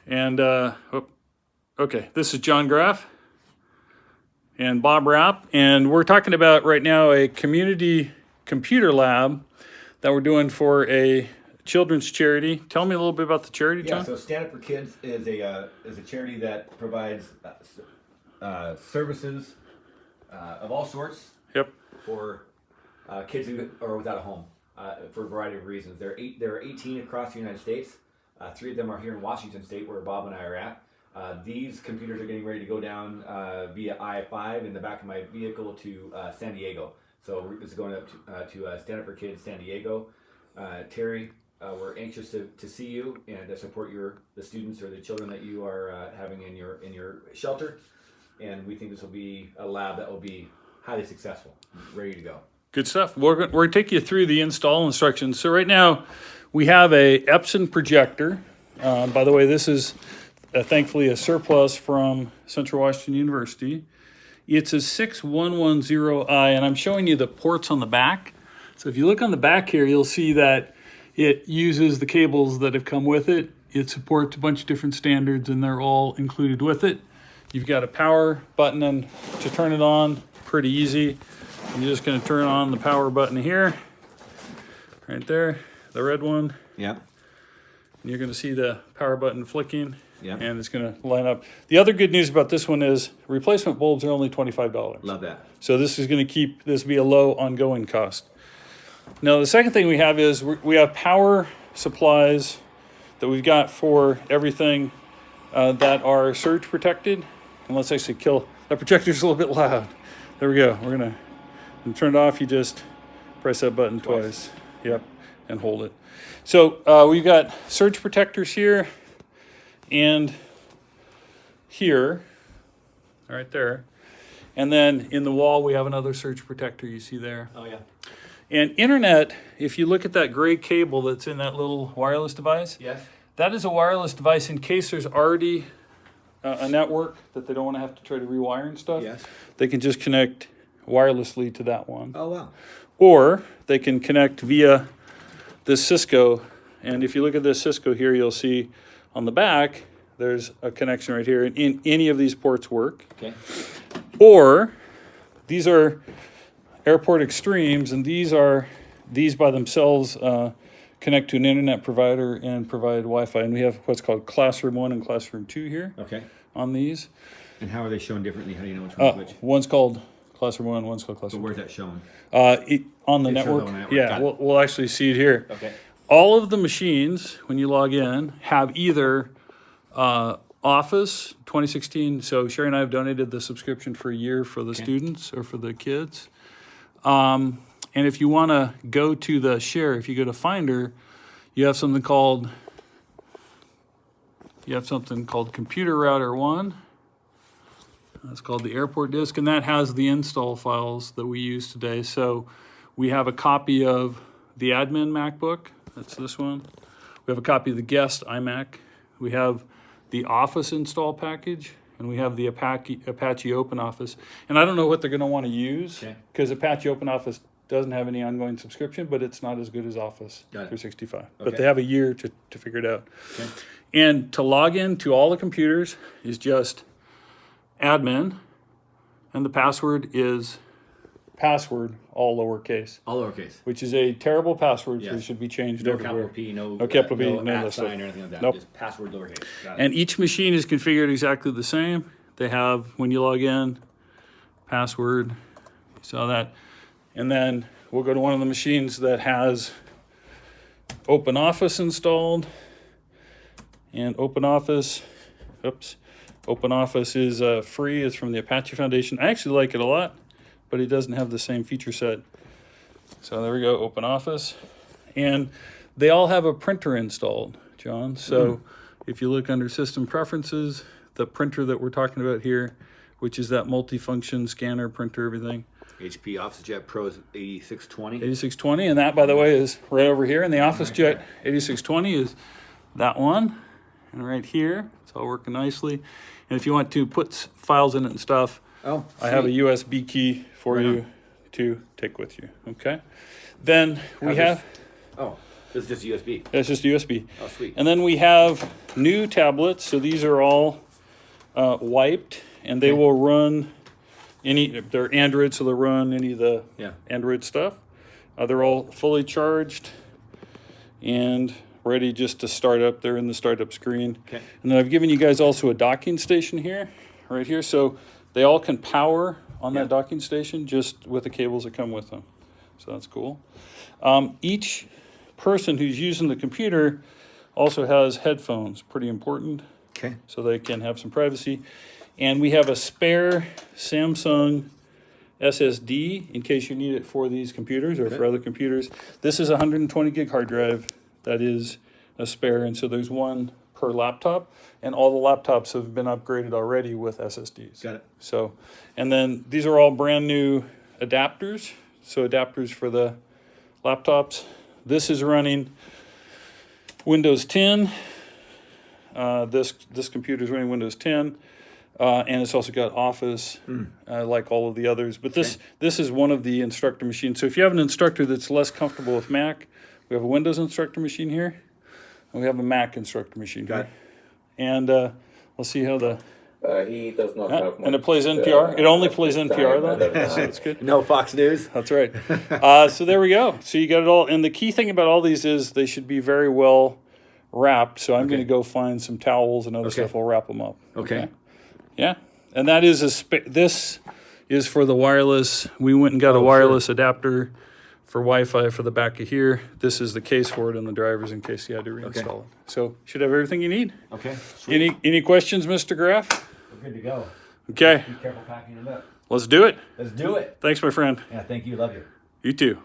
And, okay, this is John Graff and Bob Rapp. And we're talking about right now a community computer lab that we're doing for a children's charity. Tell me a little bit about the charity, John. Yeah, so Stand Up for Kids is a charity that provides services of all sorts Yep. for kids who are without a home for a variety of reasons. There are 18 across the United States. 3 of them are here in Washington State, where Bob and I are at. These computers are getting ready to go down via I-5 in the back of my vehicle to San Diego. So this is going up to Stand Up for Kids San Diego. Terry, we're anxious to see you and to support the students or the children that you are having in your shelter. And we think this will be a lab that will be highly successful, ready to go. Good stuff. We're going to take you through the install instructions. So right now we have a Epson projector. By the way, this is thankfully a surplus from Central Washington University. It's a 6110i, and I'm showing you the ports on the back. So if you look on the back here, you'll see that it uses the cables that have come with it. It supports a bunch of different standards, and they're all included with it. You've got a power button and to turn it on, pretty easy. I'm just going to turn on the power button here, right there, the red one. Yeah. And you're going to see the power button flicking, Yep. and it's going to line up. The other good news about this one is replacement bulbs are only $25. Love that. So this is going to keep this be a low ongoing cost. Now the second thing we have is we have power supplies that we've got for everything that are surge protected. And let's actually kill that projector's a little bit loud. There we go. We're gonna turn it off. You just press that button twice. Yep, and hold it. So we've got surge protectors here and here, right there. And then in the wall, we have another surge protector you see there. Oh, yeah. And internet, if you look at that gray cable that's in that little wireless device, Yes. that is a wireless device in case there's already a network that they don't want to have to try to rewire and stuff. Yes. They can just connect wirelessly to that one. Oh, wow. Or they can connect via this Cisco. And if you look at this Cisco here, you'll see on the back, there's a connection right here. And in any of these ports work. Okay. Or these are Airport Extremes, and these by themselves connect to an internet provider and provide Wi-Fi. And we have what's called Classroom 1 and Classroom 2 here Okay. on these. And how are they shown differently? How do you know which one's which? One's called Classroom 1, one's called So Classroom 2. where's that shown? On the It shows network. on the network. Yeah, Got it. we'll actually see it here. Okay. All of the machines, when you log in, have either Office 2016. So Sherry and I have donated the subscription for a year for the students or for the kids. And if you want to go to the share, if you go to Finder, you have something called Computer Router 1. That's called the Airport Disk, and that has the install files that we use today. So we have a copy of the admin MacBook. That's this one. We have a copy of the guest iMac. We have the Office install package, and we have the Apache OpenOffice. And I don't know what they're going to want to use because Apache OpenOffice doesn't have any ongoing subscription, but it's not as good as Office 365. But they have a year to figure it out. Okay. And to log in to all the computers is just admin, and the password is password, all lowercase. All lowercase. Which is a terrible password, so Yes. it should be changed No everywhere. capital P, no capital P, no none of at that stuff. sign or anything like that. Nope. Just password lowercase. Got it. And each machine is configured exactly the same. They have, when you log in, password, you saw that. And then we'll go to one of the machines that has OpenOffice installed. And OpenOffice is free. It's from the Apache Foundation. I actually like it a lot, but it doesn't have the same feature set. So there we go, OpenOffice. And they all have a printer installed, John. So if you look under System Preferences, the printer that we're talking about here, which is that multifunction scanner, printer, everything. HP OfficeJet Pro 8620. 8620, and that, by the way, is right over here. And the OfficeJet 8620 is that one. And right here, it's all working nicely. And if you want to put files in it and stuff, I have a USB key for you to take with you, okay? Then we have... This is just USB. That's just USB. Oh, sweet. And then we have new tablets. So these are all wiped, and they Okay. will run they're Android, so they'll run any of the Yeah. Android stuff. They're all fully charged and ready just to start up. They're in the startup screen. Okay. And then I've given you guys also a docking station here, right here. So they all can power on Yeah. that docking station just with the cables that come with them. So that's cool. Each person who's using the computer also has headphones, pretty important, Okay. so they can have some privacy. And we have a spare Samsung SSD in case you need it for these computers or for other computers. This is a 120 gig hard drive that is a spare, and so there's one per laptop, and all the laptops have been upgraded already with SSDs. Got it. So, and then these are all brand new adapters, so adapters for the laptops. This is running Windows 10. This computer is running Windows 10. And it's also got Office, like all of the others. But this is one of the instructor machines. So if you have an instructor that's less comfortable with Mac, we have a Windows instructor machine here, and we have a Mac instructor machine Got here. it. And let's see how He does not have and it much, plays NPR. It only plays time NPR at a though, so time. that's good. No Fox News. That's right. So there we go. So you got it all. And the key thing about all these is they should be very well wrapped. So I'm going to go find some towels and other stuff. We'll wrap them up. Okay. Yeah, and that is this is for the wireless. We went and got a wireless adapter for Wi-Fi for the back of here. This is the case for it in the drivers in case you had to reinstall it. So should have everything you need. Okay. Sweet. Any questions, Mr. Graff? We're good to go. Okay, Be careful packing it up. let's do it. Let's do it. Thanks, my friend. Yeah. Thank you. Love you. You too.